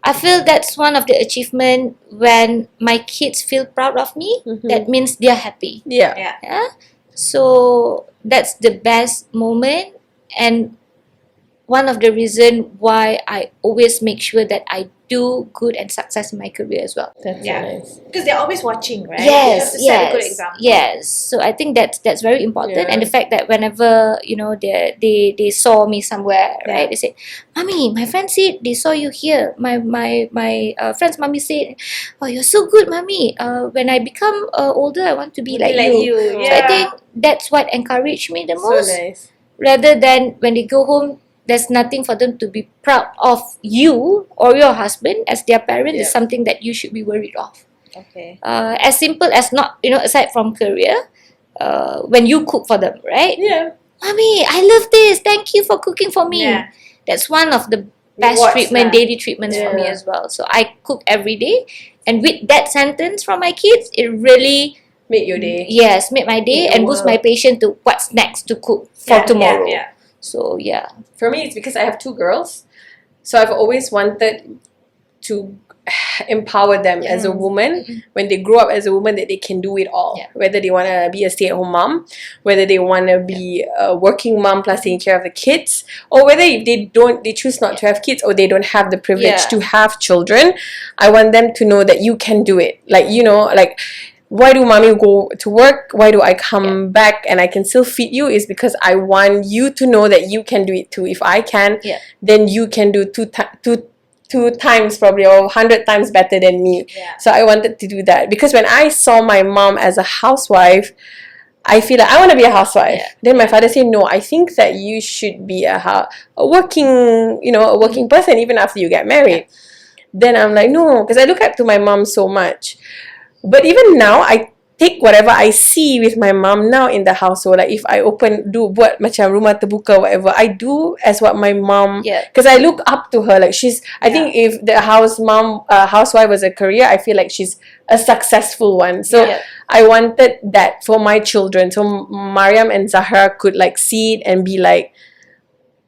I feel that's one of the achievement when my kids feel proud of me. Mhm. That means they're happy. Yeah. Yeah. So that's the best moment, and one of the reason why I always make sure that I do good and success in my career as well. That's Yeah. so nice. Because they're always watching, right? Yes, you have to set a good yes, example. yes. So I think that's very important, Yeah. and the fact that whenever they saw me somewhere, Yeah. right? They say, "Mommy, my friend said they saw you here. My friend's mommy said, oh, you're so good, mommy. When I become older, I want to be like you." So I think that's what encouraged me the So most, nice. rather than when they go home. There's nothing for them to be proud of you or your husband as their parent is Yeah. something that you should be worried of. Okay. As simple as not, aside from career, when you cook for them, right? Yeah. Mommy, I love this. Thank you for cooking for me. Yeah. That's one of the best Rewards treatment, lah. daily treatments for me Yeah. as well. So I cook every day. And with that sentence from my kids, it really, Make your day. yes, made my day Make the and boost world. my patience to what's next to cook for Yeah, tomorrow. Yeah. So yeah. For me, it's because I have two girls. So I've always wanted to empower them as a woman when they grow up as a woman, that they can do it all. Yeah. Whether they want to be a stay-at-home mom, whether they want to be a working mom plus taking care of the kids, or whether if they choose not to have kids, or they don't have the privilege Yeah. to have children. I want them to know that you can do it. Like, why do mommy go to work? Why do I come back and I can still feed you? Is because I want you to know that you can do it too. If I can, then you can do two times probably, or 100 times better than me. Yeah. So I wanted to do that, because when I saw my mom as a housewife, I feel like I want to be a housewife. Yeah. Then my father said, no, I think that you should be a working person even after you get married. Then I'm like, no, because I look up to my mom so much. But even now, I take whatever I see with my mom now in the household. Like if I buat macam rumah terbuka, whatever, I do as what my mom, because I look up to her. Like I think if the housewife was a career, I feel like she's a successful one. So I wanted that for my children. So Mariam and Zahra could see it and be like,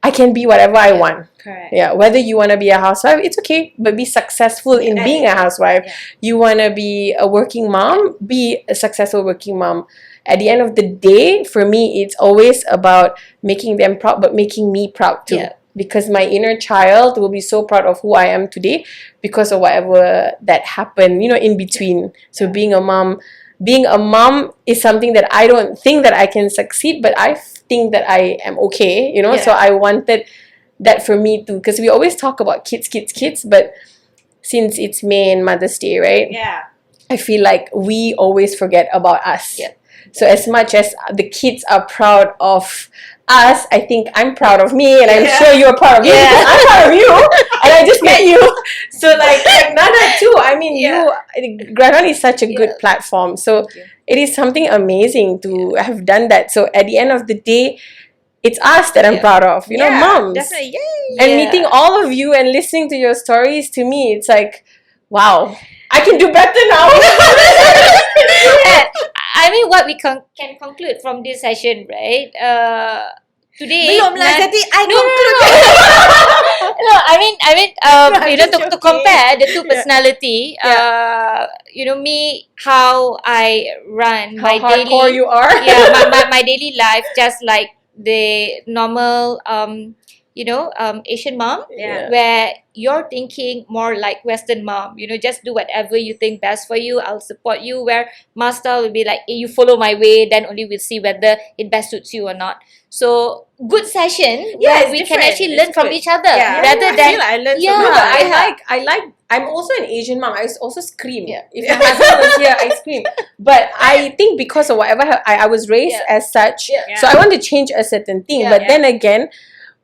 I can be whatever I want. Correct. Yeah, whether you want to be a housewife, it's okay, but be successful in being a housewife. Yeah. You want to be a working mom, be a successful working mom. At the end of the day, for me, it's always about making them proud, but making me proud too. Yeah. Because my inner child will be so proud of who I am today because of whatever that happened, in between. So being a mom is something that I don't think that I can succeed, but I think that I am okay, So I wanted that for me too, because we always talk about kids, but since it's May and Mother's Day, right? Yeah. I feel like we always forget about us. Yeah. So as much as the kids are proud of us, I think I'm proud of me, and I'm sure you're proud of me because I'm proud of you, and I just met you. So like Nana too. I mean, GRADUAN is such a good platform. So it is something amazing to have done that. So at the end of the day, it's us that I'm proud of, moms. Definitely. Yay. And meeting all of you and listening to your stories, to me, it's like, wow, I can do better now. I mean, what we can conclude from this session, right? Today. Belum lah, Zetty. I No, I mean, to compare the two personality, me, how I run How my hardcore daily, you are. my daily life, just like the normal, Asian mom, Yeah. where you're thinking more like Western mom, just do whatever you think best for you, I'll support you, where master will be like, hey, you follow my way, then only we'll see whether it best suits you or not. So good session where we can actually learn from each other rather than I learned Yeah. from you. I like. I'm also an Asian mom. I also scream. If my husband was here, I scream. But I think because of whatever I was raised as such, so I want to change a certain thing. But then again,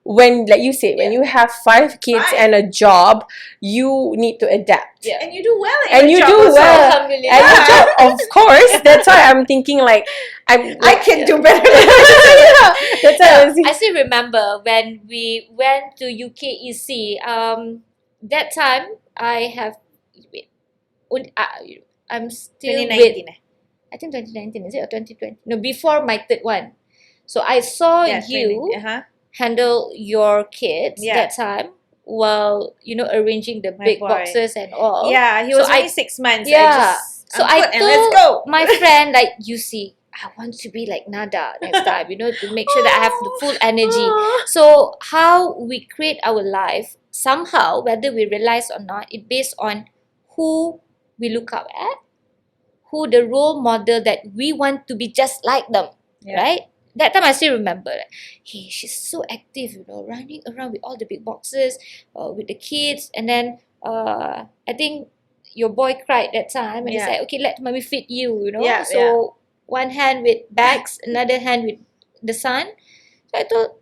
when, like you said, when you have 5 kids and a job, you need to adapt. Yeah. And you do well at And your you job do also. well. And your job, of course. That's why I'm thinking like I can do better. That's why I was I still remember when we went to UKEC. That time I have. Wait, I'm still 2019 with. I think 2019 is it or 2020? No, before my third one. So I saw you handle your kids that time while arranging the big boy. boxes and all. Yeah, he was only 6 months. Yeah. So I and let's go. told my friend, like, you see, I want to be like Nada next time, to make sure that I have the full energy. So how we create our life, somehow, whether we realize or not, it's based on who we look up at, who the role model that we want to be just like them, right? That time I still remember, like, hey, she's so active, running around with all the big boxes, with the kids, and then I think your boy cried that time, and he said, okay, let mommy feed you, so one hand with bags, another hand with the son. So I thought,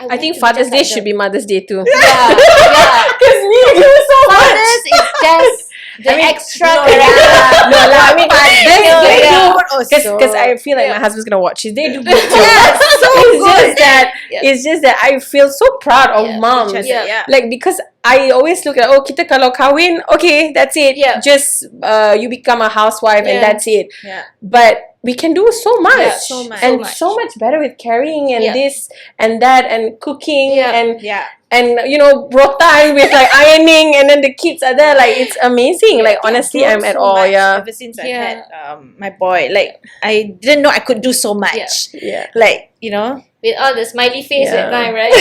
I think Father's Day should be Mother's Day too. Yeah. Because we do so much. Fathers is just the extra character. I mean, they do, because I feel like Yeah. my husband's gonna watch it. They do good too. It's just that I feel so proud of moms. Yeah. Like, because I always look at, kita kalau kahwin, okay, that's it. Yeah. Just you become a housewife and that's it. Yeah. But we can do so much. Yeah, so much. And so much better with carrying and Yeah. this and that and cooking and rotan with like ironing, and then the kids are there. Like, it's amazing. Like, honestly, I'm at all. Ever since I had my boy, like, I didn't know I could do so much. Yeah. Like, With all the smiley face at time, right?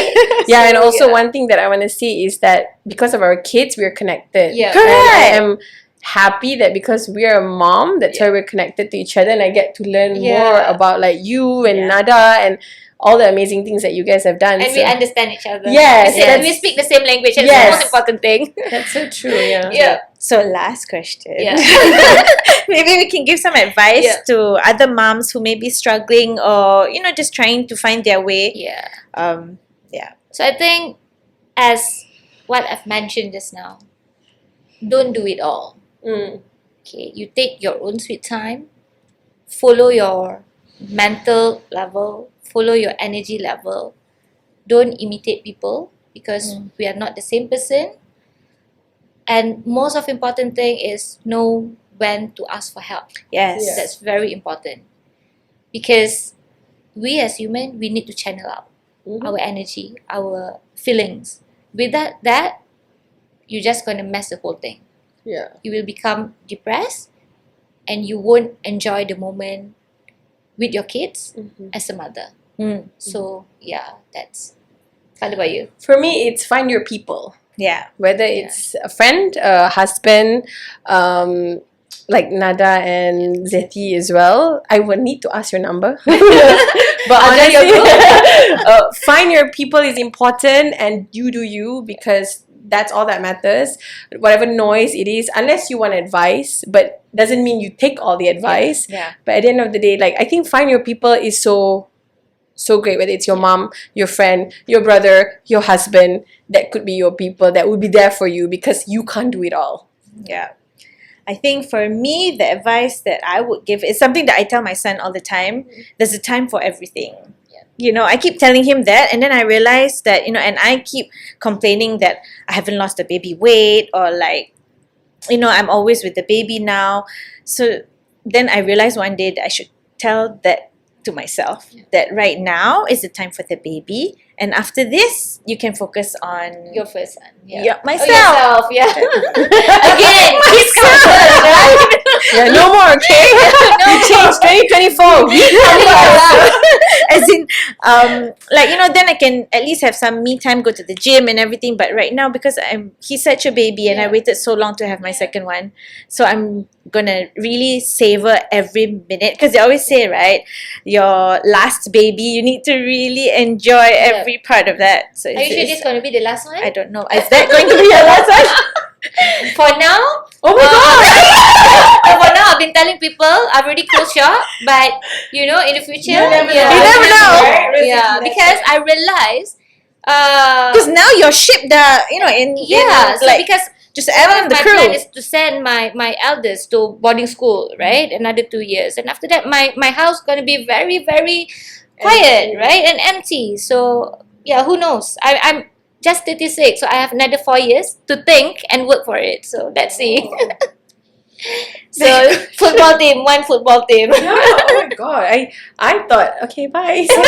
Yeah, and also one thing that I want to see is that because of our kids, we're connected. Yeah. And I am happy that because we're a mom, that's why we're connected to each other, and I get to learn more about like you and Nada and all the amazing things that you guys have done. And we understand each other. Yes, we speak the same language. That's the most important thing. That's so true. Yeah. Yeah. So last question. Yeah. Maybe we can give some advice to other moms who may be struggling or just trying to find their way. Yeah. Yeah. So I think, as what I've mentioned just now, don't do it all. Okay, you take your own sweet time, follow your mental level, follow your energy level. Don't imitate people because we are not the same person. And most of important thing is know when to ask for help. Yes. That's very important. Because we as human, we need to channel out our energy, our feelings. Without that, you're just going to mess the whole thing. Yeah. You will become depressed and you won't enjoy the moment with your kids as a mother. So, that's... What about you? For me, it's find your people. Yeah. Whether it's a friend, a husband, like Nada and Zetty as well. I will need to ask your number. But honestly, find your people is important, and you do you, because that's all that matters. Whatever noise it is, unless you want advice, but doesn't mean you take all the advice. Yeah. But at the end of the day, like, I think find your people is so great. Whether it's your mom, your friend, your brother, your husband, that could be your people that will be there for you, because you can't do it all. Yeah. I think for me, the advice that I would give is something that I tell my son all the time. There's a time for everything. I keep telling him that, and then I realize that, and I keep complaining that I haven't lost the baby weight, or like, I'm always with the baby now. So then I realized one day that I should tell that to myself, that right now is the time for the baby, and after this you can focus on Your first son. myself. Yourself, Again, kids come first, right? Yeah, no more, okay? You changed 2024. As in, then I can at least have some me time, go to the gym and everything. But right now, because he's such a baby, and I waited so long to have my second one, so I'm gonna really savor every minute. Because they always say, right, your last baby, you need to really enjoy every part of that. So Are you sure this is going to be the last one? I don't know. Is that going to be your last one? For now, Oh my god! for now, I've been telling telling people I've already closed shop, but in the future, You never know. yeah, You never know. Right? Yeah, because I realized, Because now you're shipped so like because just add on the my crew. plan is to send my eldest to boarding school, right? Another 2 years, and after that, my house gonna be very very quiet, right, and empty. So yeah, who knows? I'm just 36, so I have another 4 years to think and work for it. So let's see. So football team, one football team. Yeah, oh my god. I thought, okay, bye. So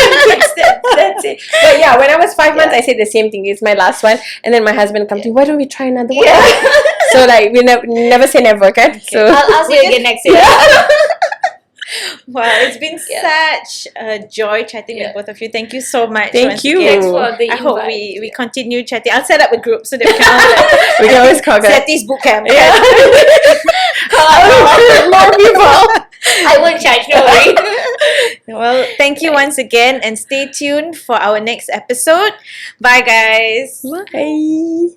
that's it. But yeah, when I was 5 months, I said the same thing. It's my last one. And then my husband come to me, why don't we try another one? Yeah. So like we never say never, okay? So I'll see you again next year. Well, it's been such a joy chatting with both of you. Thank you so much. Thank once you. again. Thanks for the I hope invite. we continue chatting. I'll set up a group so that we can all we can always call that. Zetty's boot camp. Yeah. More people. I won't charge, no worry. Well, thank you once again and stay tuned for our next episode. Bye guys. Bye.